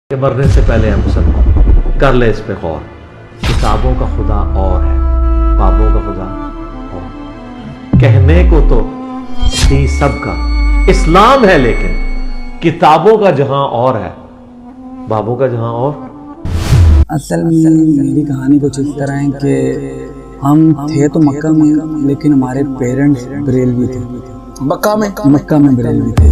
कि मरने से पहले हम सब कर ले इस पे गौर। किताबों का खुदा और है, बाबों का खुदा और। कहने को तो थी सबका इस्लाम है, लेकिन किताबों का जहां और है, बाबों का जहां और। असल में मेरी कहानी कुछ इस तरह है कि हम थे तो मक्का में, लेकिन हमारे पेरेंट्स बरेलवी थे। मक्का में बरेलवी थे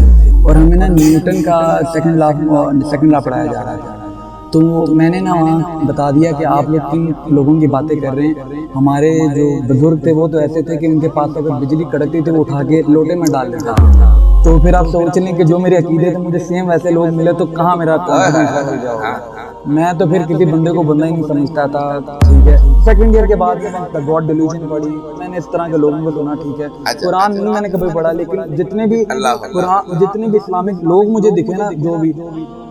और हमें ना न्यूटन का सेकंड लॉ पढ़ाया जा रहा था। तो मैंने ना वहाँ बता दिया कि आप लोग किन लोगों की बातें कर रहे हैं। हमारे जो बुजुर्ग थे वो तो ऐसे थे कि उनके पास अगर बिजली कड़कती थी वो उठा के लोटे में डाल देते थे। तो फिर आप सोच लें कि जो मेरे अकीदे थे मुझे सेम वैसे लोग मिले तो कहाँ मेरा कॉन्फिडेंस हो जाएगा। मैं तो फिर किसी बंदे को बंदा ही नहीं समझता था। ठीक है, सेकंड ईयर के बाद मैंने गॉड डिल्यूजन पढ़ी, मैंने इस तरह के लोगों को सुना। ठीक है, कुरान नहीं मैंने कभी पढ़ा, लेकिन जितने भी इस्लामिक लोग मुझे दिखे ना, जो भी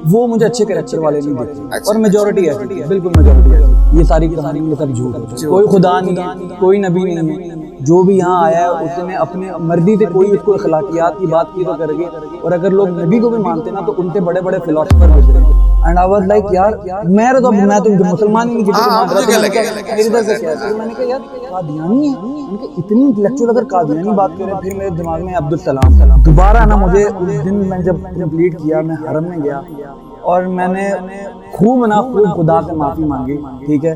वो मुझे अच्छे कैरेक्टर वाले नहीं दिखे। और मेजोरिटी है, बिल्कुल मेजोरिटी है। ये सारी कहानी में सब झूठ है, कोई खुदा नहीं है, कोई नबी नहीं है। जो भी यहाँ आया है उसने अपने मर्जी से कोई उसको अखलाकियात की बात की तो कर गए। और अगर लोग नबी को भी मानते ना तो उनके बड़े बड़े फिलोसफर गुजरे। एंड आई वाज लाइक यार मैं तो मुसलमान ही नहीं, किसी को मान रहा था मेरी तरफ से क्या है। मैंने कहा यार कादियानी है, उनके इतनी इंटेलेक्चुअल अगर कादियानी बात करें। फिर मेरे दिमाग में अब्दुल सलाम दोबारा ना, मुझे उस दिन मैं जब कंप्लीट किया, मैं हरम में गया और मैंने खूब खुदा से माफी मांगी। ठीक है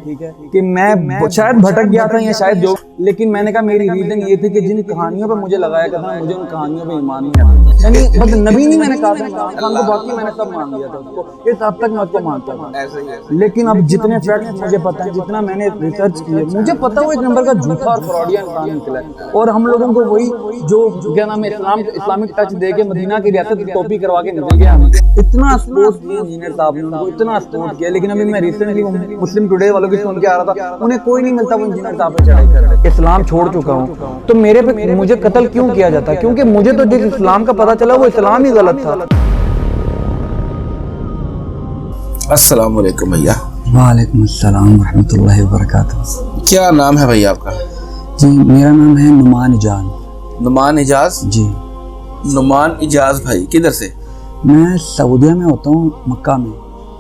कि मैं शायद भटक गया था या शायद जो, लेकिन मैंने कहा मेरी रीजन ये थी कि जिन कहानियों पे मुझे लगाया था मुझे उन कहानियों पे ईमान नहीं आता। यानी बस नबी नहीं मैंने कहा था, बाकी मैंने सब मान लिया था उसको। इस हद तक मैं उसको मानता था। लेकिन अब जितने फैक्ट्स मुझे पता है, जितना मैंने रिसर्च किया, मुझे पता वो एक नंबर का झूठा और फ्रॉडिया इंसान निकला है। और हम लोगों को वही जो क्या नाम है इस्लामिक टच दे के मदीना की रियासत टोपी करवा के निकल गया। इतना सपोर्ट किया इंजीनियर साहब ने उनको, इतना सपोर्ट किया। लेकिन अभी मैं रिसेंटली मुस्लिम टुडे वालों की सुन के आ रहा था, उन्हें कोई नहीं मिलता, वो इंजीनियर साहब पे चढ़ाई कर रहे। इस्लाम छोड़ चुका हूँ तो मेरे पे मुझे कत्ल क्यों किया जाता? क्योंकि मुझे तो जिस इस्लाम का पता चला वो इस्लाम ही गलत था। अस्सलाम वालेकुम भैया। वालेकुम अस्सलाम व रहमतुल्लाहि व बरकातहू। क्या नाम है भैया आपका? जी मेरा नाम है नुमान इजाज। नुमान इजाज जी। नुमान इजाज भाई किधर से? मैं सऊदीया में होता हूँ, मक्का में।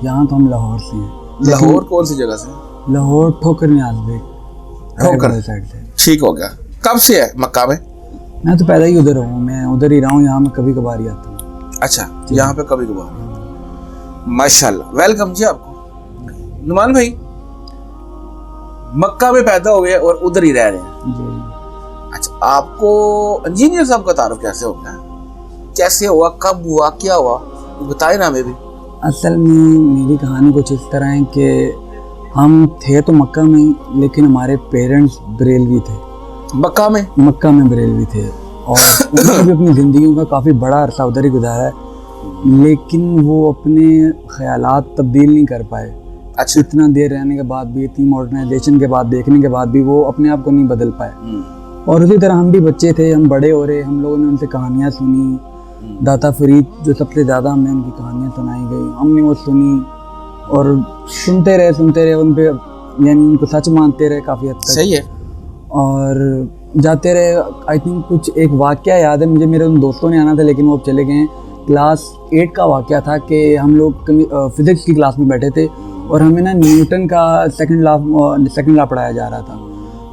यहाँ तो हम लाहौर से हैं। लाहौर कौन सी जगह से? लाहौर ठोकर न्याज बेग ठोकर साइड से। ठीक हो गया। कब से है मक्का में? मैं तो पैदा ही उधर हूँ, मैं उधर ही रहा हूँ। यहाँ मैं कभी कभार ही आता हूँ। अच्छा, यहाँ पे कभी कभार। माशाल्लाह, वेलकम जी आपको। नुमान भाई मक्का में पैदा हुए और उधर ही रह रहे हैं जी। अच्छा, आपको इंजीनियर साहब का तारुफ कैसे हो गया? कैसे हुआ, कब हुआ, क्या हुआ, बताए ना हमें भी। असल में मेरी कहानी कुछ इस तरह है कि हम थे तो मक्का में, लेकिन हमारे पेरेंट्स बरेलवी थे। मक्का में बरेलवी थे और उन्होंने भी अपनी ज़िंदगी का काफ़ी बड़ा अरसा उधर ही गुजारा है, लेकिन वो अपने ख्यालात तब्दील नहीं कर पाए। अच्छा। इतना देर रहने के बाद भी, इतनी मॉडर्नाइजेशन के बाद, देखने के बाद भी वो अपने आप को नहीं बदल पाए। और उसी तरह हम भी बच्चे थे, हम बड़े हो रहे, हम लोगों ने उनसे कहानियाँ सुनी। दाता फरीद जो सबसे ज़्यादा हमें उनकी कहानियाँ सुनाई गई, हमने वो सुनी और सुनते रहे उन पे, यानी उनको सच मानते रहे काफ़ी हद तक। सही है। और जाते रहे। आई थिंक कुछ एक वाक़या याद है मुझे, मेरे उन दोस्तों ने आना था लेकिन वो अब चले गए हैं। क्लास 8 का वाक़या था कि हम लोग फिज़िक्स की क्लास में बैठे थे और हमें ना न्यूटन का सेकंड लॉ पढ़ाया जा रहा था।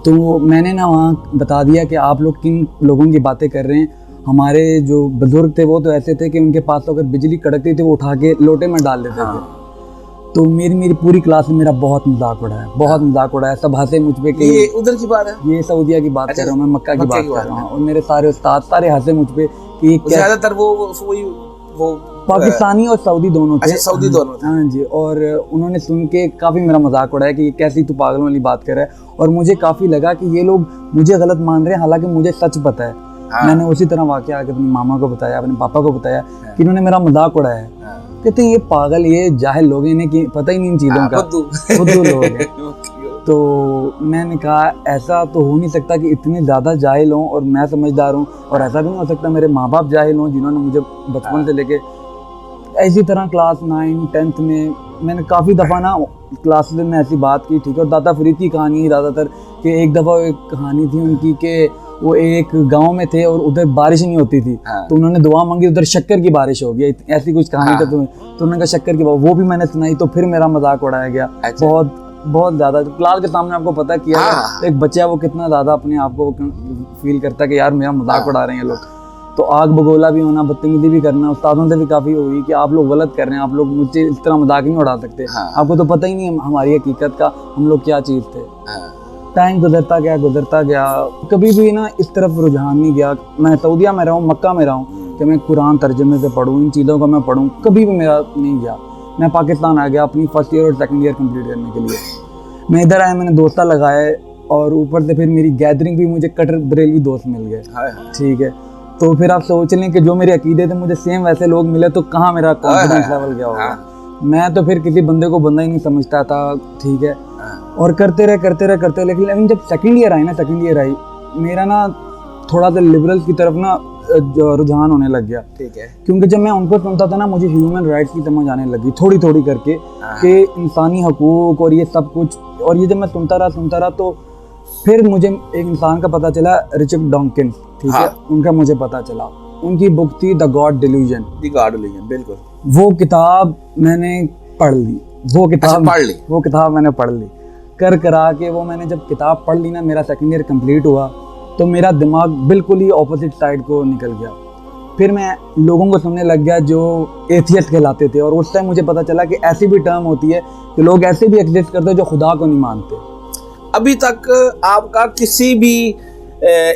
तो मैंने ना वहाँ बता दिया कि आप लोग किन लोगों की बातें कर रहे हैं। हमारे जो बुजुर्ग थे वो तो ऐसे थे कि उनके पास तो अगर बिजली कड़कती थी वो उठा के लोटे में डाल देते थे। तो मेरी पूरी क्लास में मेरा बहुत मजाक उड़ाया, सब हंसे मुझ पे कि ये उधर की बात है, ये सऊदीया की बात कर रहा हूँ, मैं मक्का की बात कर रहा हूँ। और मेरे सारे उस्ताद सारे हंसे मुझ पे कि ज्यादातर वो पाकिस्तानी और सऊदी दोनों थे। अच्छा, सऊदी दोनों थे। हाँ जी। और उन्होंने सुन के काफ़ी मेरा मजाक उड़ाया कि कैसी तू पागलों वाली बात कर रहा है। और मुझे काफ़ी लगा कि ये लोग मुझे गलत मान रहे हैं, हालांकि मुझे सच पता है। मैंने उसी तरह वाक़या आके अपनी मामा को बताया, अपने पापा को बताया कि इन्होंने मेरा मजाक उड़ाया है। कहते हैं ये पागल, ये जाहिल लोग, इन्हें कि पता ही नहीं इन चीज़ों का, बुद्धू लोग हैं। तो मैंने कहा ऐसा तो हो नहीं सकता कि इतने ज़्यादा जाहिल हों और मैं समझदार हूँ, और ऐसा भी नहीं हो सकता मेरे माँ बाप जाहिल हों जिन्होंने मुझे बचपन से लेके। इसी तरह क्लास 9, 10th में मैंने काफ़ी दफ़ा ना क्लास में ऐसी बात की। ठीक है, और दाता फरीद की कहानी ही ज़्यादातर कि एक दफ़ा एक कहानी थी उनकी कि वो एक गांव में थे और उधर बारिश नहीं होती थी। तो उन्होंने दुआ मांगी, उधर शक्कर की बारिश हो गई, ऐसी कुछ कहानी था। तो उन्होंने कहा शक्कर की, वो भी मैंने सुनाई, तो फिर मेरा मजाक उड़ाया गया। बहुत ज्यादा क्लास के सामने आपको पता किया एक बच्चा वो कितना ज्यादा अपने आप को फील करता है कि यार मेरा मजाक उड़ा रहे हैं लोग। तो आग बगोला भी होना, बदतमीजी भी करना, उस्तादों से भी काफ़ी हुई कि आप लोग गलत कर रहे हैं, आप लोग मुझे इस तरह मजाक नहीं उड़ा सकते। आपको तो पता ही नहीं हमारी हकीकत का, हम लोग क्या चीज़ थे। टाइम गुजरता गया, कभी भी ना इस तरफ रुझान नहीं गया। मैं सऊदीया में रहूँ, मक्का में रहूँ कि मैं कुरान तर्जमे से पढ़ूँ, इन चीज़ों को मैं पढ़ूँ, कभी भी मेरा नहीं गया। मैं पाकिस्तान आ गया अपनी फर्स्ट ईयर और सेकंड ईयर कंप्लीट करने के लिए। मैं इधर आया, मैंने दोस्ता लगाए और ऊपर से फिर मेरी गैदरिंग भी मुझे कटर बरेलवी दोस्त मिल गए। ठीक है, तो फिर आप सोच लें कि जो मेरे अकीदे थे मुझे सेम वैसे लोग मिले तो कहाँ मेरा कॉन्फिडेंस लेवल क्या होगा। मैं तो फिर किसी बंदे को बंदा ही नहीं समझता था। ठीक है, और करते रहे लेकिन जब सेकंड ईयर आई मेरा ना थोड़ा सा लिबरल की तरफ ना रुझान होने लग गया। ठीक है, क्योंकि जब मैं उनको सुनता था ना मुझे ह्यूमन राइट्स की समझ आने लगी थोड़ी थोड़ी करके कि इंसानी हकूक और ये सब कुछ। और ये जब मैं सुनता रहा तो फिर मुझे एक इंसान का पता चला, रिचर्ड डॉकिंस। ठीक है, उनका मुझे पता चला, उनकी बुक थी द गॉड डिल्यूजन। बिल्कुल, वो किताब मैंने पढ़ ली। वो किताब मैंने पढ़ ली करा के। वो मैंने जब किताब पढ़ ली ना, मेरा सेकंड ईयर कंप्लीट हुआ तो मेरा दिमाग बिल्कुल ही ऑपोजिट साइड को निकल गया। फिर मैं लोगों को सुनने लग गया जो एथियस्ट कहलाते थे, और उस टाइम मुझे पता चला कि ऐसी भी टर्म होती है कि लोग ऐसे भी एग्जिस्ट करते हैं जो खुदा को नहीं मानते। अभी तक आपका किसी भी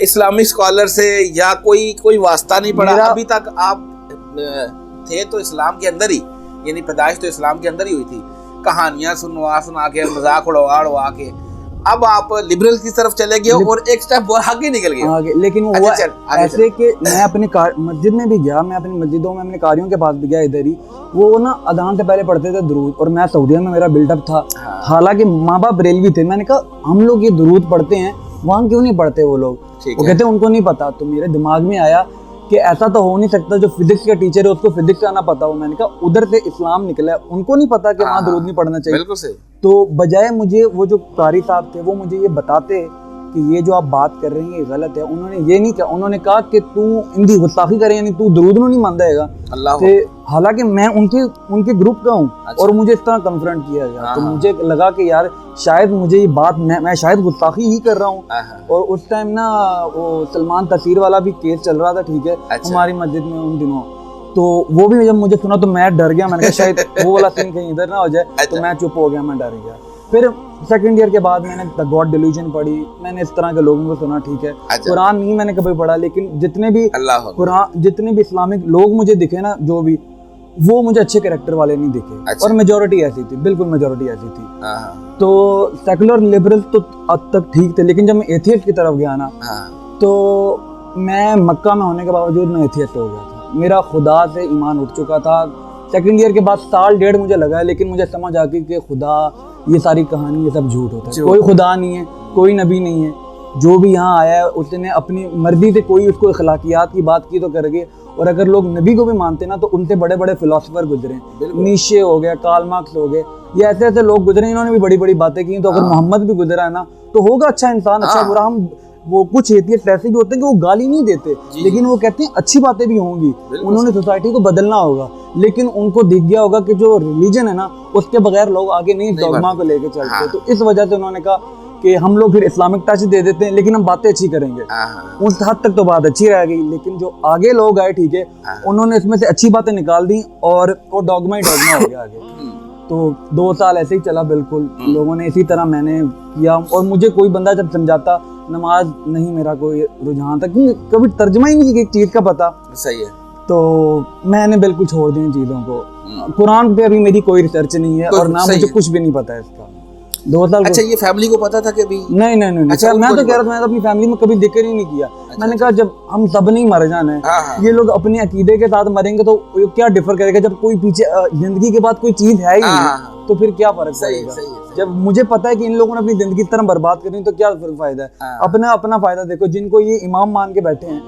इस्लामिक स्कॉलर से या कोई वास्ता नहीं पड़ा? अभी तक आप थे तो इस्लाम के अंदर ही, यानी पैदाइश तो इस्लाम के अंदर ही हुई थी, कहानियां सुना के, मजाक उड़वा के, अब आप लिबरल की तरफ चले गए और एक स्टेप आगे निकल गए। लेकिन वो ऐसे कि मैं अपने मस्जिद में भी गया, मैं अपनी मस्जिदों में अपने कारियों के पास भी गया, इधर ही वो ना अजान से पहले पढ़ते थे दुरूद, और मैं सऊदीया में मेरा बिल्डअप था। हालांकि माँ बाप बरेलवी थे। मैंने कहा हम लोग ये दुरूद पढ़ते हैं, वहाँ क्यों नहीं पढ़ते वो लोग? वो कहते हैं उनको नहीं पता। तो मेरे दिमाग में आया कि ऐसा तो हो नहीं सकता, जो फिजिक्स का टीचर है उसको फिजिक्स का ना पता हो। मैंने कहा उधर से इस्लाम निकला है, उनको नहीं पता कि वहाँ दुरूद नहीं पढ़ना चाहिए। बिल्कुल सही। तो बजाय मुझे वो जो कारी साहब थे वो मुझे ये बताते कि ये जो आप बात कर रहे हैं ये गलत है। उन्होंने ये नहीं कहा, उन्होंने कहा कि तू इनकी गुस्ताखी करे, यानी तू दुरूद नहीं मानता है। हालांकि मैं उनके ग्रुप का हूँ। अच्छा। और मुझे इस तरह कन्फ्रंट किया गया तो मुझे लगा कि यार शायद मुझे ये बात मैं शायद गुस्ताखी ही कर रहा हूँ। और उस टाइम ना वो सलमान तसीर वाला भी केस चल रहा था। ठीक है। अच्छा। हमारी मस्जिद में उन दिनों, तो वो भी जब मुझे सुना तो मैं डर गया। मैंने कहा शायद वो वाला सीन कहीं इधर ना हो जाए। अच्छा। तो मैं चुप हो गया, मैं डर गया। फिर सेकंड ईयर के बाद मैंने द गॉड डिल्यूजन पढ़ी, मैंने इस तरह के लोगों को सुना। ठीक है। अच्छा। कुरान नहीं मैंने कभी पढ़ा, लेकिन जितने भी इस्लामिक लोग मुझे दिखे ना, जो भी, वो मुझे अच्छे कैरेक्टर वाले नहीं दिखे। अच्छा। और मेजोरिटी ऐसी थी, बिल्कुल मेजोरिटी ऐसी थी। तो सेकुलर लिबरल तो अब तक ठीक थे, लेकिन जब मैं एथियस्ट की तरफ गया ना, तो मैं मक्का में होने के बावजूद मैं एथियस्ट हो गया था। मेरा खुदा से ईमान उठ चुका था। सेकंड ईयर के बाद साल डेढ़ मुझे लगा है, लेकिन मुझे समझ आ गई कि खुदा, ये सारी कहानी, ये सब झूठ होता है। कोई खुदा नहीं है, कोई नबी नहीं है। जो भी यहाँ आया है उसने अपनी मर्जी से कोई उसको अखलाकियात की बात की तो कर गए। और अगर लोग नबी को भी मानते ना, तो उनसे बड़े बड़े फिलोसफर गुजरे, नीशे हो गए, कार्ल मार्क्स हो गए, ये ऐसे ऐसे लोग गुजरे, इन्होंने भी बड़ी बड़ी बातें की। तो अगर मोहम्मद भी गुजरा है ना, तो होगा अच्छा इंसान, अच्छा बुरा। हम वो कुछ एथियस्ट ऐसे भी होते हैं कि वो गाली नहीं देते, लेकिन वो कहते हैं अच्छी बातें भी होंगी, उन्होंने सोसाइटी को बदलना होगा। लेकिन उनको दिख गया होगा कि जो रिलीजन है ना, उसके बगैर लोग आगे नहीं डॉगमा को लेके चलते। तो इस वजह से उन्होंने कहा कि हम लोग फिर इस्लामिक टच दे देते हैं, लेकिन हम बातें अच्छी करेंगे। उस हद तक तो बात अच्छी रह गई, लेकिन जो आगे लोग आए, ठीक है, उन्होंने इसमें से अच्छी बातें निकाल दी और वो डॉगमा ही डॉगमा हो गया आगे। तो 2 साल ऐसे ही चला, बिल्कुल लोगों ने इसी तरह मैंने किया। और मुझे कोई बंदा जब समझाता, नमाज नहीं मेरा कोई रुझान था, क्योंकि कभी तर्जमा ही नहीं किया एक चीज का पता। सही है। तो मैंने बिल्कुल छोड़ दी इन चीजों को। कुरान पे अभी मेरी कोई रिसर्च नहीं है और ना मुझे कुछ भी नहीं पता है इसका। 2 साल। अच्छा, ये फैमिली को पता था कि अभी? नहीं। अच्छा, मैं तो कह रहा था, मैंने अपनी फैमिली में कभी जिक्र ही नहीं किया। अच्छा। मैंने कहा जब हम सब नहीं मर जाना है, ये लोग अपने अकीदे के साथ मरेंगे तो क्या डिफर करेगा, जब कोई पीछे जिंदगी के बाद कोई चीज है ही नहीं। तो फिर क्या फर्क पड़ेगा? जब मुझे पता है कि इन लोगों ने अपनी जिंदगी इस तरह बर्बाद करनी, तो क्या फायदा है? अपना फायदा देखो। जिनको ये इमाम मान के बैठे हैं,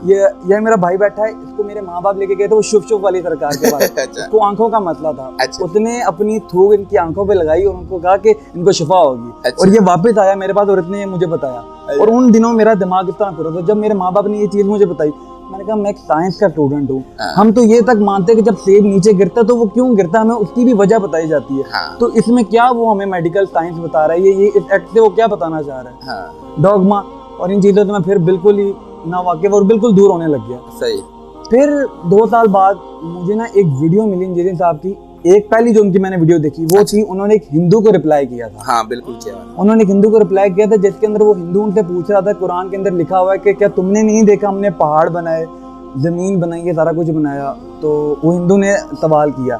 ये मेरा भाई बैठा है, इसको मेरे माँ बाप लेके गए थे वो शुभ वाली सरकार के पास। उसको आंखों का मसला था, उसने अपनी थूक इनकी आंखों पे लगाई और उनको कहा कि इनको शिफा होगी, और ये वापस आया मेरे पास और इसने मुझे बताया। और उन दिनों मेरा दिमाग इस तरह फिर था, जब मेरे माँ बाप ने ये चीज मुझे बताई, मैंने कहा मैं एक साइंस का स्टूडेंट हूँ, हम तो ये तक मानते हैं कि जब सेब नीचे गिरता है तो वो क्यों गिरता है, हमें उसकी भी वजह बताई जाती है। तो इसमें क्या वो हमें मेडिकल साइंस बता रहा है, ये इस एक्ट से वो क्या बताना चाह रहा है? डॉगमा और इन चीजों से मैं फिर बिल्कुल ही ना वाकिफ और बिल्कुल दूर होने लग गया। सही। फिर 2 साल बाद मुझे ना एक वीडियो मिली इंजीनियर साहब की। एक पहली जो उनकी मैंने वीडियो देखी वो थी, उन्होंने एक हिंदू को रिप्लाई किया था। हाँ बिल्कुल किया। उन्होंने एक हिंदू को रिप्लाई किया था जिसके अंदर वो हिंदू उनसे पूछ रहा था, कुरान के अंदर लिखा हुआ है कि क्या तुमने नहीं देखा हमने पहाड़ बनाए, जमीन बनाई है, सारा कुछ बनाया। तो वो हिंदू ने सवाल किया,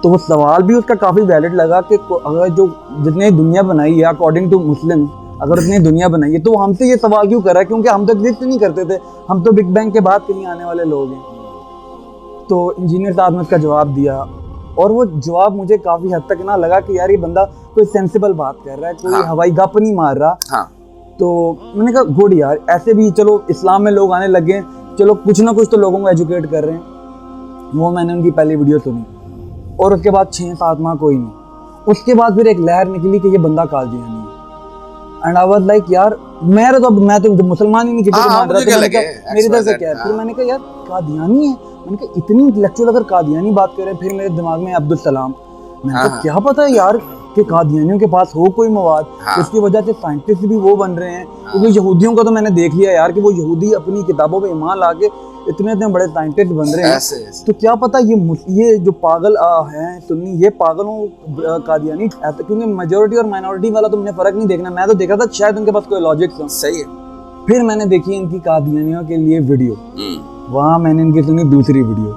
तो वो सवाल भी उसका काफी वैलिड लगा कि अगर जो जितने दुनिया बनाई है अकॉर्डिंग टू मुस्लिम, अगर उतनी दुनिया बनाई है तो हमसे ये सवाल क्यों कर रहा है? क्योंकि हम तो एग्जिस्ट नहीं करते थे, हम तो बिग बैंग के बाद कहीं आने वाले लोग हैं। तो इंजीनियर साहब ने उसका जवाब दिया, और वो जवाब मुझे काफी हद तक ना लगा कि यार ये बंदा कोई सेंसिबल बात कर रहा है, कोई हवाई गप नहीं मार रहा। तो मैंने कहा गुड यार, ऐसे भी चलो इस्लाम में लोग आने लगे, चलो कुछ ना कुछ तो लोगों को एजुकेट कर रहे हैं। वो मैंने उनकी पहली वीडियो सुनी, और उसके बाद 6-7 माह कोई नहीं। उसके बाद फिर एक लहर निकली कि ये बंदा कादियानी है, एंड आई वाज लाइक यार मैं तो मुसलमान ही नहीं, किसी को मान रहा था, मेरी तरफ से क्या है। फिर मैंने कहा यार कादियानी है, मैंने कहा इतनी इंटेलेक्चुअल अगर कादियानी बात कर रहे हैं। फिर मेरे दिमाग में अब्दुल सलाम, मैंने कहा क्या पता है यार कि कादियानियों के पास हो कोई मवाद, उसकी वजह से साइंटिस्ट भी वो बन रहे हैं। क्योंकि यहूदियों को तो मैंने देख लिया यार कि वो यहूदी अपनी किताबों पे ईमान लाके इतने बड़े साइंटिस्ट बन रहे हैं। तो क्या पता ये जो पागल हैं सुन्नी, ये पागलों कादियानी ऐसा, क्योंकि मेजोरिटी और माइनॉरिटी वाला तुमने फर्क नहीं देखना। मैं तो देखा था शायद उनके पास कोई लॉजिक था। सही है। फिर मैंने देखी इनकी कादियानियों के लिए वीडियो, वहाँ मैंने इनकी सुनी दूसरी वीडियो,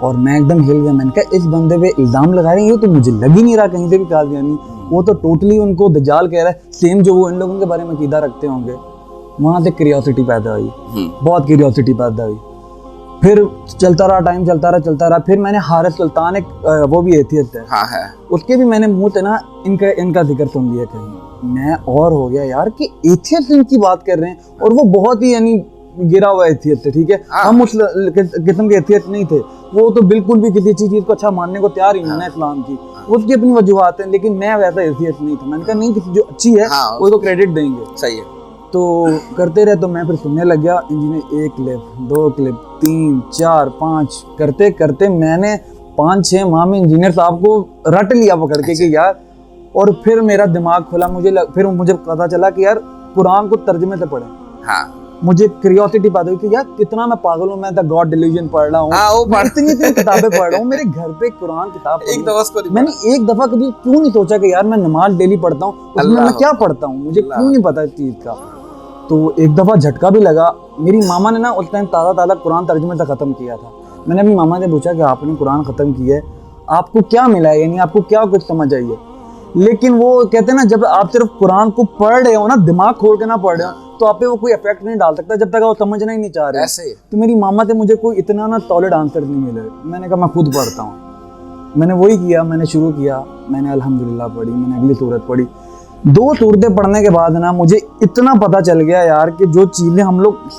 और मैं एकदम हिल गया। मैंने कहा इस बंदे पे इल्जाम लगा रहे हैं, ये तो मुझे लग ही नहीं रहा कहीं से भी कादियानी। वो तो टोटली उनको दज्जाल कह रहा है, सेम जो वो इन लोगों के बारे में अकीदा रखते होंगे। वहाँ से क्यूरियोसिटी पैदा हुई, बहुत क्यूरियोसिटी पैदा हुई। फिर चलता रहा, टाइम चलता रहा। फिर मैंने हारिस सुल्तान, एक वो भी एथियस्ट है, हाँ है, उसके भी मैंने मुंह से ना इनका जिक्र सुन लिया कहीं। मैं और हो गया यार कि एथियस्ट इनकी बात कर रहे हैं, और वो बहुत ही यानी गिरा हुआ एथियस्ट है। ठीक है, हम उस किस्म के एथियस्ट नहीं थे, वो तो बिल्कुल भी किसी चीज को अच्छा मानने को तैयार ही नहीं है इस्लाम की, उसकी अपनी वजूहात हैं। लेकिन मैं वैसा एथियस्ट नहीं था। मैंने कहा नहीं, किसी जो अच्छी है वो तो क्रेडिट देंगे। सही है। तो करते रहे, तो मैं फिर सुनने लग गया। इंजीनियर 1 क्लिप 2 क्लिप 3 4 5 करते करते मैंने 5-6 माह में इंजीनियर साहब को रट लिया पकड़ के कि यार। और फिर मेरा दिमाग खुला, फिर मुझे पता चला कि यार कुरान को तर्जुमे से पढ़े। मुझे क्यूरियोसिटी पैदा हुई कि यार कितना मैं पागल हूँ, मैं द गॉड डिल्यूजन पढ़ रहा हूँ, इतनी किताबें पढ़ रहा हूँ। मेरे घर पे कुरान किताब मैंने एक दफा कभी क्यों नहीं सोचा कि यार मैं नमाज डेली पढ़ता हूँ, उसमें मैं क्या पढ़ता हूँ, मुझे क्यों नहीं पता इस चीज का। तो एक दफा झटका भी लगा। मेरी मामा ने ना उस टाइम ताज़ा कुरान तर्जुमे से खत्म किया था। मैंने अपनी मामा से पूछा कि आपने कुरान खत्म किया है, आपको क्या मिला है, यानी आपको क्या कुछ समझ आई है। लेकिन वो कहते हैं ना, जब आप सिर्फ कुरान को पढ़ रहे हो ना, दिमाग खोल के ना पढ़ रहे हो, तो आप पे वो कोई इफेक्ट नहीं डाल सकता जब तक आप समझना ही नहीं चाह रहे। ऐसे तो मेरी मामा से मुझे कोई इतना ना सॉलिड आंसर नहीं मिले। मैंने कहा मैं खुद पढ़ता हूँ। मैंने वही किया, मैंने शुरू किया, मैंने अल्हम्दुलिल्लाह पढ़ी, मैंने अगली सूरत पढ़ी। 2 सूरतें पढ़ने के बाद ना मुझे इतना पता चल गया यार कि जो चीजें हम लोग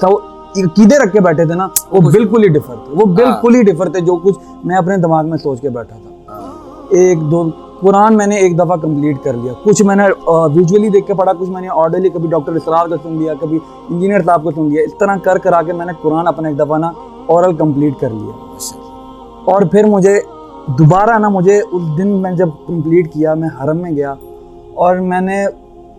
कीदे रख के बैठे थे ना, वो बिल्कुल ही डिफर थे, वो बिल्कुल ही डिफर थे जो कुछ मैं अपने दिमाग में सोच के बैठा था। 1-2 कुरान मैंने एक दफ़ा कंप्लीट कर लिया। कुछ मैंने विजुअली देख के पढ़ा, कुछ मैंने ऑडियली, कभी डॉक्टर इसरार को सुन लिया, कभी इंजीनियर साहब को सुन लिया। इस तरह करा के मैंने कुरान अपना एक दफ़ा ना ओरल कंप्लीट कर लिया। और फिर मुझे दोबारा ना, मुझे उस दिन मैं जब कंप्लीट किया, मैं हरम में गया और मैंने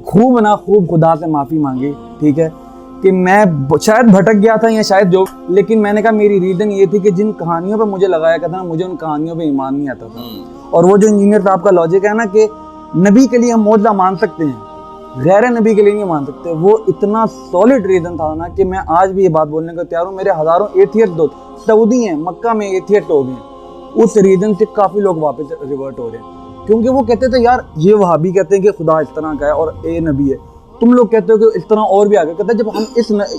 खूब खुदा से माफ़ी मांगी। ठीक है, कि मैं शायद भटक गया था या शायद जो, लेकिन मैंने कहा मेरी रीज़न ये थी कि जिन कहानियों पे मुझे लगाया था ना, मुझे उन कहानियों पे ईमान नहीं आता था। और वो जो इंजीनियर साहब का लॉजिक है ना कि नबी के लिए हम मौजज़ा मान सकते हैं, गैर नबी के लिए नहीं मान सकते, वो इतना सॉलिड रीज़न था ना कि मैं आज भी ये बात बोलने को तैयार हूँ। मेरे हज़ारों एथियस्ट दोस्त सऊदी हैं, मक्का में एथियस्ट हो गए। उस रीज़न से काफ़ी लोग वापस रिवर्ट हो रहे हैं, क्योंकि वो कहते थे यार ये वहाबी कहते हैं कि खुदा इस तरह का है और ए नबी है, तुम लोग कहते हो कि इस तरह और भी आगे। कहते हैं जब हम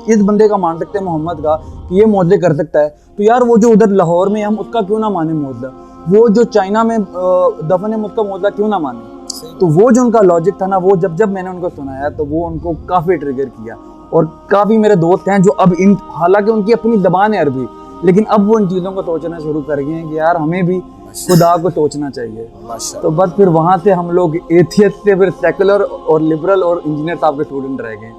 इस बंदे का मान सकते हैं मोहम्मद का कि ये मौजज़े कर सकता है, तो यार वो जो उधर लाहौर में हम उसका क्यों ना माने मौजज़ा। वो जो चाइना में दफन मुल्क मौला क्यों ना माने। तो वो जो उनका लॉजिक था ना, वो जब मैंने उनको सुनाया तो वो उनको काफ़ी ट्रिगर किया। और काफ़ी मेरे दोस्त हैं जो अब हालांकि उनकी अपनी ज़बान है अरबी, लेकिन अब वो इन चीज़ों को सोचना शुरू कर गए हैं कि यार हमें भी खुदा को सोचना चाहिए। तो बस फिर वहाँ से हम लोग एथियस्ट से फिर सेकुलर और लिबरल और इंजीनियर साहब के स्टूडेंट रह गए।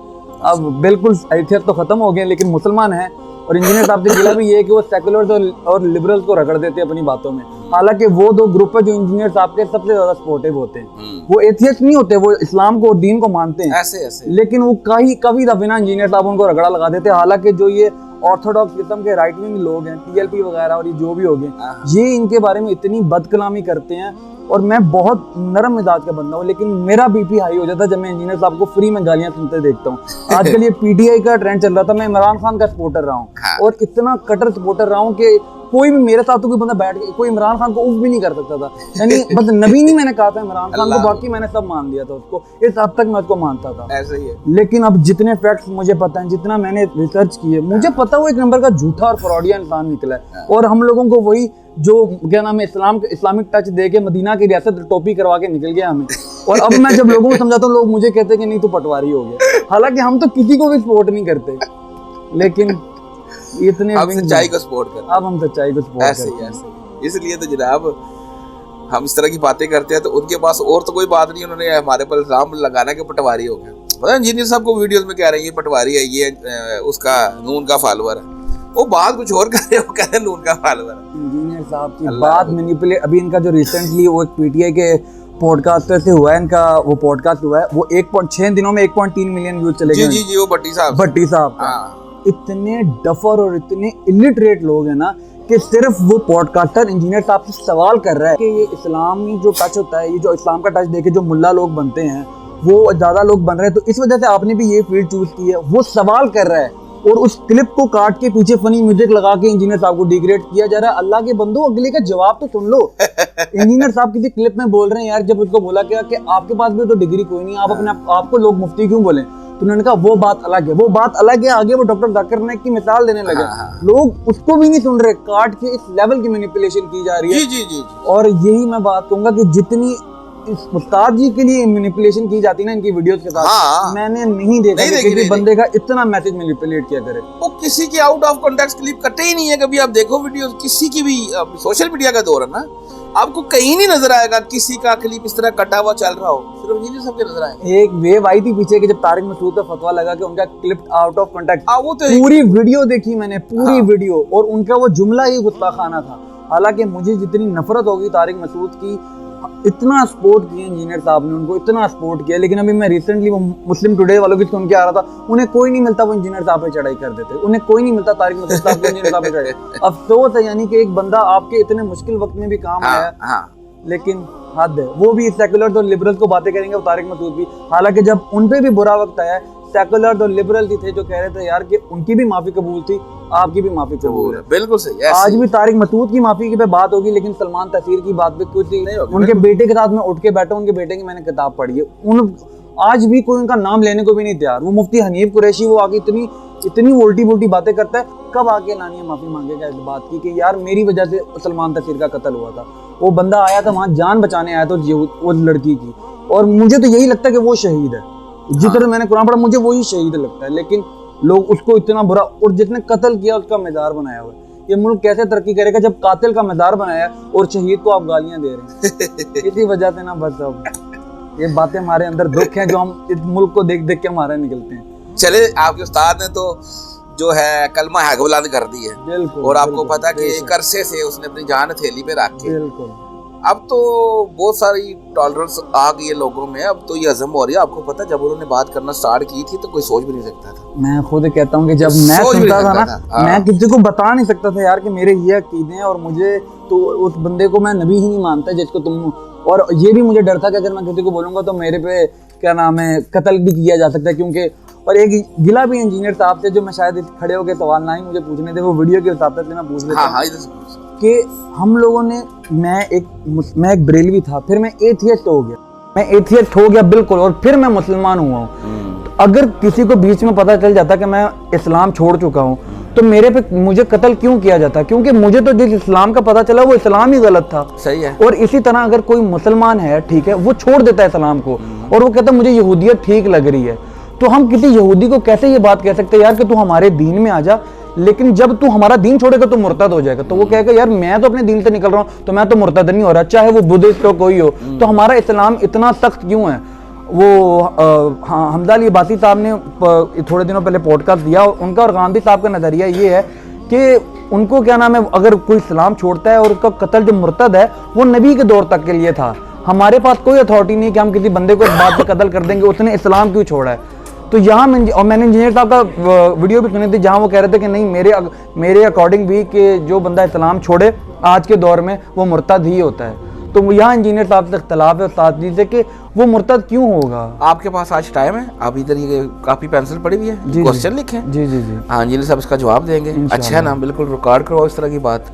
अब बिल्कुल एथियस्ट तो ख़त्म हो गए लेकिन मुसलमान हैं, और इंजीनियर साहब से गिला भी ये है कि वो सेकुलर और लिबरल्स को रगड़ देते हैं अपनी बातों में। हालांकि वो दो ग्रुप है जो इंजीनियर साहब के सबसे ज्यादा सपोर्टिव होते हैं। वो एथियस्ट नहीं होते, वो इस्लाम को और दीन को मानते हैं ऐसे। लेकिन वो कभी दफिना इंजीनियर साहब उनको रगड़ा लगा देते हैं। हालांकि जो ये ऑर्थोडॉक्स किस्म के राइट विंग लोग हैं, टीएलपी वगैरह और ये जो भी हो गए, ये इनके बारे में इतनी बदकलामी करते हैं। और मैं बहुत नरम मिजाज का बंदा हूँ, लेकिन मेरा बीपी हाई हो जाता है जब मैं इंजीनियर साहब को फ्री में गालियां सुनते देखता हूँ। आजकल ये पीटीआई का ट्रेंड चल रहा था, मैं इमरान खान का सपोर्टर रहा हूँ और इतना कटर सपोर्टर रहा हूँ कि कोई भी मेरे साथ तो कोई बंदा बैठ के कोई इमरान खान को उफ भी नहीं कर सकता था। यानी बस नबी नहीं मैंने कहा था इमरान खान को, बाकी मैंने सब मान लिया था उसको, इस हद तक मैं उसको मानता था। ऐसे ही है। लेकिन अब जितने फैक्ट्स मुझे पता है, जितना मैंने रिसर्च किए, मुझे पता वो एक नंबर का झूठा और फ्रॉडिया इंसान निकला है। और हम लोगों को वही जो क्या नाम है इस्लामिक टच दे के मदीना की रियासत टोपी करवा के निकल गया हमें। और अब मैं जब लोगों को समझाता हूँ, लोग मुझे कहते हैं कि नहीं तू पटवारी हो गया। हालांकि हम तो किसी को भी सपोर्ट नहीं करते, लेकिन इतने अब सच्चाई को सपोर्ट करते, अब हम सच्चाई को सपोर्ट करते हैं। इसलिए तो जनाब हम इस तरह की बातें करते हैं तो उनके पास और तो कोई बात नहीं, उन्होंने हमारे पर इल्जाम लगाना कि पटवारी हो गया। पता है इंजीनियर साहब को वीडियोस में कह रहे हैं ये पटवारी है, ये उसका नून का फॉलोअर है, वो बात कुछ और कर रहे हो, कह रहे नून का फॉलोअर है। इंजीनियर साहब की बात मैनिपुलेट। अभी इनका जो रिसेंटली वो एक पीटीआई के पॉडकास्टर से हुआ है, इनका वो पॉडकास्ट हुआ है, वो 1.6 दिनों में 1.3 मिलियन व्यूज चले गए। जी वो भट्टी साहब इतने डफर और इतने इलिटरेट लोग हैं ना कि सिर्फ वो पॉडकास्टर इंजीनियर साहब से सवाल कर रहा है कि ये इस्लामी जो टच होता है, ये जो इस्लाम का टच देके जो मुल्ला लोग बनते हैं वो ज्यादा लोग बन रहे हैं, तो इस वजह से आपने भी ये फील्ड चूज की है। वो सवाल कर रहा है और उस क्लिप को काट के पीछे फनी म्यूजिक लगा के इंजीनियर साहब को डिग्रेड किया जा रहा है। अल्लाह के बंदो अगले का जवाब तो सुन लो। इंजीनियर साहब किसी क्लिप में बोल रहे हैं यार, जब उसको बोला गया कि आपके पास भी तो डिग्री कोई नहीं, आप अपने आपको लोग मुफ्ती क्यों बोले, तो उन्होंने कहा वो बात अलग है, वो बात अलग है। आगे वो डॉक्टर जाकिर नाइक की मिसाल देने लगे। लोग उसको भी नहीं सुन रहे, काट के इस लेवल की मैनिपुलेशन की जा रही है। जी। और यही मैं बात कहूंगा कि जितनी इस उस्ताद जी के लिए मैनिपुलेशन की जाती है ना इनकी वीडियोस के साथ, मैंने नहीं देखा कि किसी बंदे का इतना मैसेज मैनिपुलेट किया करे। वो किसी की आउट ऑफ कॉन्टेक्स्ट क्लिप कटे ही नहीं है कभी। आप देखो वीडियोस किसी की भी, सोशल मीडिया का दौर है ना, आपको कहीं नहीं नजर आएगा किसी का क्लिप इस तरह कटा हुआ चल रहा हो, सिर्फ इंजीनियर सबके नजर आएगा। एक वेव आई थी पीछे कि जब तारिक मसूद का फतवा लगा कि उनका क्लिप आउट ऑफ कॉन्टेक्ट, वो तो पूरी वीडियो देखी मैंने, पूरी वीडियो, और उनका वो जुमला ही गुस्ताखाना था। हालांकि मुझे जितनी नफरत होगी तारिक मसूद की, इतना सपोर्ट किया इंजीनियर साहब ने, उनको इतना सपोर्ट किया, लेकिन अभी मैं रिसेंटली वो मुस्लिम टुडे वालों की सुन के आ रहा था, उन्हें कोई नहीं मिलता वो इंजीनियर साहब पे चढ़ाई कर देते, उन्हें कोई नहीं मिलता तारिक मसूद साहब को इंजीनियर साहब पे चढ़ाई। अफसोस है यानी कि एक बंदा आपके इतने मुश्किल वक्त में भी काम आया, लेकिन हद है। वो भी सेकुलर और लिबरल को बातें करेंगे, वो तारिक मसूद भी, हालांकि जब उन पे भी बुरा वक्त आया, सेकुलर और लिबरल भी थे जो कह रहे थे यार कि उनकी भी माफी कबूल थी, आपकी भी माफी कबूल है। बिल्कुल सही। आज भी तारिक मसूद की माफी की पे बात होगी, लेकिन सलमान तसीर की बात भी कुछ नहीं होगी। उनके बेटे के साथ मैं उठ के बैठा, उनके बेटे की मैंने किताब पढ़ी है, उन आज भी कोई उनका नाम लेने को भी नहीं तैयार। वो मुफ्ती हनीफ कुरैशी, वो आगे इतनी उल्टी बातें करता है, कब आके लानी माफी मांगेगा इस बात की कि यार मेरी वजह से सलमान तसीर का कत्ल हुआ था। वो बंदा आया था वहां जान बचाने आया था वो लड़की की, और मुझे तो यही लगता है कि वो शहीद है। जिस तरह मैंने कुरान पढ़ा मुझे वही शहीद लगता है, लेकिन लोग उसको इतना बुरा, और जिसने कत्ल किया उसका मज़ार बनाया हुआ है। ये मुल्क कैसे तरक्की करेगा जब कातिल का मज़ार बनाया और शहीद को आप गालियां दे रहे हैं। इसी वजह से ना बस अब ये बातें हमारे अंदर दुख हैं जो हम इस मुल्क को देख देख के हमारे निकलते हैं। चले, आपके उस्ताद ने तो जो है कलमा हक बुलंद कर दी है, बिल्कुल, और आपको पता कि एक अरसे से उसने अपनी जान हथेली पे रख के, बिल्कुल अब तो बहुत सारी टॉलरेंस आ गई है लोगों में, अब तो ये हजम हो रही है। आपको पता जब उन्होंने बात करना स्टार्ट की थी तो कोई सोच भी नहीं सकता था। मैं खुद कहता हूँ कि जब मैं सुनता था ना, मैं किसी को बता नहीं सकता था यार कि मेरे ये अकीदे हैं, और मुझे तो उस बंदे को मैं नबी ही नहीं मानता जिसको तुम, और ये भी मुझे डर था कि अगर मैं किसी को बोलूँगा तो मेरे पे क्या नाम है कत्ल भी किया जा सकता है, क्योंकि और एक गिला भी इंजीनियर साहब से जो मैं शायद खड़े होकर सवाल ना ही मुझे पूछने थे, वो वीडियो के हिसाब से मैं पूछ लेता हूं कि हम लोगों ने, मैं एक बरेलवी था, फिर मैं एथियस्ट हो गया, बिल्कुल, और फिर मैं मुसलमान हुआ हूँ। अगर किसी को बीच में पता चल जाता कि मैं इस्लाम छोड़ चुका हूँ तो मेरे पे मुझे कत्ल क्यों किया जाता? क्योंकि मुझे तो जिस इस्लाम का पता चला वो इस्लाम ही गलत था। सही है। और इसी तरह अगर कोई मुसलमान है, ठीक है, वो छोड़ देता है इस्लाम को और वो कहता है मुझे यहूदियत ठीक लग रही है, तो हम किसी यहूदी को कैसे ये बात कह सकते हैं यार कि तू हमारे दीन में आ जा, लेकिन जब तू हमारा दीन छोड़ेगा तो मुर्तद हो जाएगा। तो वो कहेगा यार मैं तो अपने दीन से निकल रहा हूँ, तो मैं तो मुर्तद नहीं हो रहा, चाहे वो बुद्धिस्ट हो कोई हो। तो हमारा इस्लाम इतना सख्त क्यों है? वो हमजा अली अब्बासी साहब ने थोड़े दिनों पहले पॉडकास्ट दिया, उनका और गांधी साहब का नज़रिया ये है कि उनको क्या नाम है, अगर कोई इस्लाम छोड़ता है और उसका कत्ल जो मुर्तद है वो नबी के दौर तक के लिए था। हमारे पास कोई अथॉरिटी नहीं कि हम किसी बंदे को इस बात पे कत्ल कर देंगे उसने इस्लाम क्यों छोड़ा है। तो यहाँ मैंने इंजीनियर साहब का वीडियो भी सुनी थी जहाँ वो कह रहे थे कि नहीं मेरे अकॉर्डिंग भी कि जो बंदा इस्लाम छोड़े आज के दौर में वो मुर्तद ही होता है। तो यहाँ इंजीनियर साहब से इख्तलाफ है उस्ताद जी से कि वो मुर्तद क्यों होगा। आपके पास आज टाइम है, आप इधर ये कापी पेंसिल पड़ी हुई है, क्वेश्चन लिखें। जी जी जी हाँ इंजीनियर साहब इसका जवाब देंगे। अच्छा है ना, बिल्कुल रिकॉर्ड करो इस तरह की बात,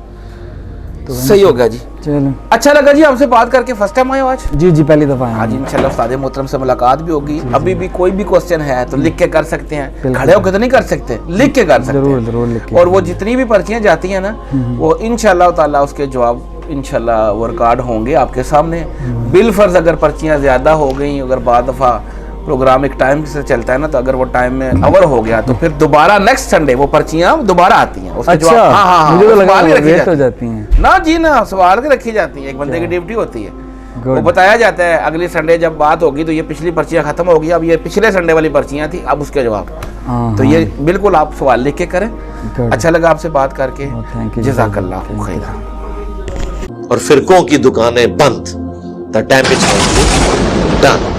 तो सही होगा जी। चलो अच्छा लगा जी आपसे बात करके, फर्स्ट टाइम आए हो आज? जी जी पहली दफा आज इंशाल्लाह उस्ताद मोहतरम से मुलाकात भी होगी। अभी भी कोई भी क्वेश्चन है तो लिख के कर सकते हैं, खड़े होकर तो नहीं कर सकते, लिख के कर सकते हैं। जरूर लिख के। और वो जितनी भी पर्चियां जाती हैं ना वो इंशाल्लाह ताला उसके जवाब इंशाल्लाह वो रिकॉर्ड होंगे आपके सामने। बिल फर्ज अगर पर्चियां ज्यादा हो गई, अगर बाद दफा प्रोग्राम एक टाइम से चलता है ना, तो अगर वो टाइम में ओवर हो गया तो फिर दोबारा नेक्स्ट संडे वो पर्चियां दोबारा आती हैं। उसके अच्छा, जवाब हाँ मुझे तो लगा रखी वेस्ट हो जाती हैं ना जी, ना सवाल के रखी जाती है, एक बंदे की ड्यूटी होती है। वो बताया जाता है अगली संडे जब बात होगी तो ये पिछली पर्चियां खत्म होगी, अब ये पिछले संडे वाली पर्चियां थी, अब उसके जवाब। तो ये बिल्कुल आप सवाल लिख के करें। अच्छा लगा आपसे बात करके, जज़ाकल्लाह खैरा। और फिरकों की दुकानें बंद, द डैमेज डन।